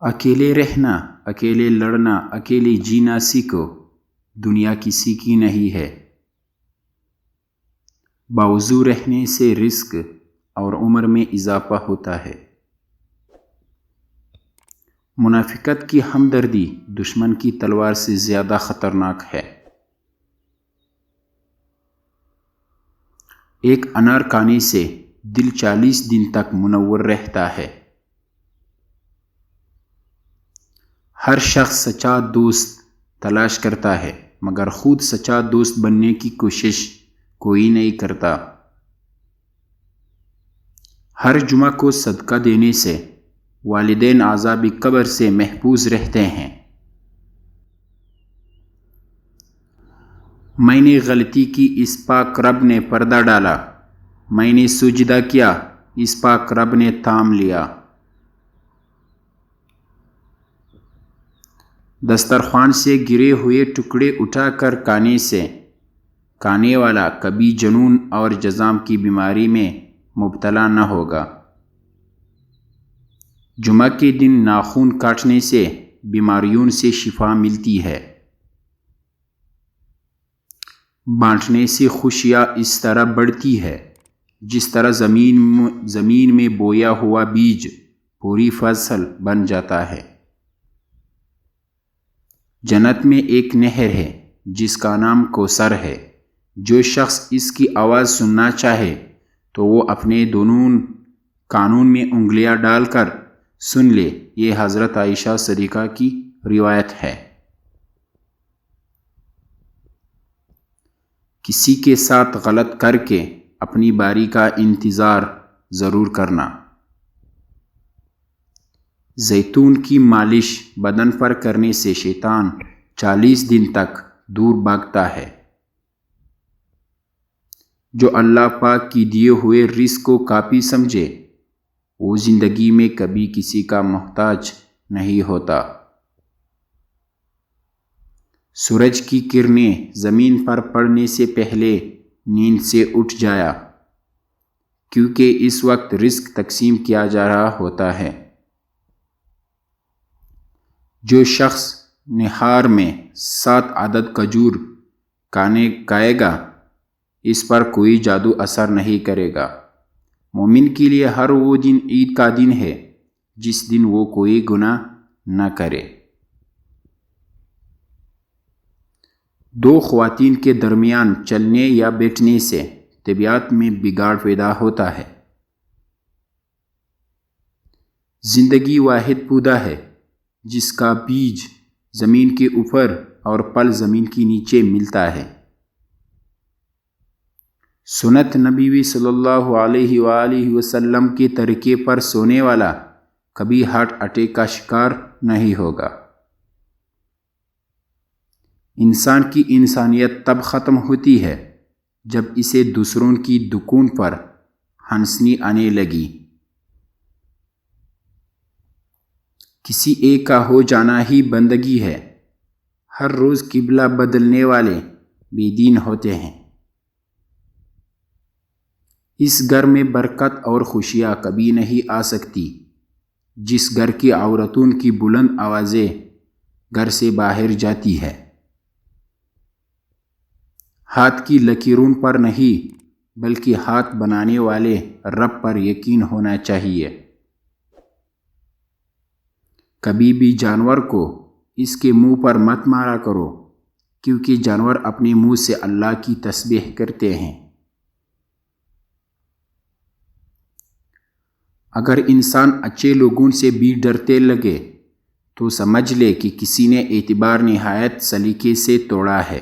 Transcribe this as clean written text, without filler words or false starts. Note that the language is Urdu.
اکیلے رہنا، اکیلے لڑنا، اکیلے جینا سیکھو، دنیا کسی کی نہیں ہے۔ باوضو رہنے سے رزق اور عمر میں اضافہ ہوتا ہے۔ منافقت کی ہمدردی دشمن کی تلوار سے زیادہ خطرناک ہے۔ ایک انار کھانے سے دل 40 دن تک منور رہتا ہے۔ ہر شخص سچا دوست تلاش کرتا ہے مگر خود سچا دوست بننے کی کوشش کوئی نہیں کرتا۔ ہر جمعہ کو صدقہ دینے سے والدین عذاب قبر سے محفوظ رہتے ہیں۔ میں نے غلطی کی، اس پاک رب نے پردہ ڈالا، میں نے سجدہ کیا، اس پاک رب نے تھام لیا۔ دسترخوان سے گرے ہوئے ٹکڑے اٹھا کر کھانے سے کھانے والا کبھی جنون اور جذام کی بیماری میں مبتلا نہ ہوگا۔ جمعہ کے دن ناخن کاٹنے سے بیماریوں سے شفا ملتی ہے۔ بانٹنے سے خوشیاں اس طرح بڑھتی ہے جس طرح زمین میں بویا ہوا بیج پوری فصل بن جاتا ہے۔ جنت میں ایک نہر ہے جس کا نام کوثر ہے، جو شخص اس کی آواز سننا چاہے تو وہ اپنے دونوں کانوں میں انگلیاں ڈال کر سن لے۔ یہ حضرت عائشہ صدیقہ کی روایت ہے۔ کسی کے ساتھ غلط کر کے اپنی باری کا انتظار ضرور کرنا۔ زیتون کی مالش بدن پر کرنے سے شیطان 40 دن تک دور بھاگتا ہے۔ جو اللہ پاک کی دیے ہوئے رزق کو کافی سمجھے وہ زندگی میں کبھی کسی کا محتاج نہیں ہوتا۔ سورج کی کرنیں زمین پر پڑنے سے پہلے نیند سے اٹھ جایا، کیونکہ اس وقت رزق تقسیم کیا جا رہا ہوتا ہے۔ جو شخص نہار میں 7 عدد کھجور کھائے گا اس پر کوئی جادو اثر نہیں کرے گا۔ مومن کے لیے ہر وہ دن عید کا دن ہے جس دن وہ کوئی گناہ نہ کرے۔ 2 خواتین کے درمیان چلنے یا بیٹھنے سے طبیعت میں بگاڑ پیدا ہوتا ہے۔ زندگی واحد پودا ہے جس کا بیج زمین کے اوپر اور پھل زمین کے نیچے ملتا ہے۔ سنت نبوی صلی اللہ علیہ وآلہ وسلم کے طریقے پر سونے والا کبھی ہارٹ اٹیک کا شکار نہیں ہوگا۔ انسان کی انسانیت تب ختم ہوتی ہے جب اسے دوسروں کی دکون پر ہنسنی آنے لگی۔ کسی ایک کا ہو جانا ہی بندگی ہے۔ ہر روز قبلہ بدلنے والے بے دین ہوتے ہیں۔ اس گھر میں برکت اور خوشیاں کبھی نہیں آ سکتی جس گھر کی عورتوں کی بلند آوازیں گھر سے باہر جاتی ہے۔ ہاتھ کی لکیروں پر نہیں بلکہ ہاتھ بنانے والے رب پر یقین ہونا چاہیے۔ کبھی بھی جانور کو اس کے منہ پر مت مارا کرو، کیونکہ جانور اپنے منہ سے اللہ کی تسبیح کرتے ہیں۔ اگر انسان اچھے لوگوں سے بھی ڈرتے لگے تو سمجھ لے کہ کسی نے اعتبار نہایت سلیقے سے توڑا ہے۔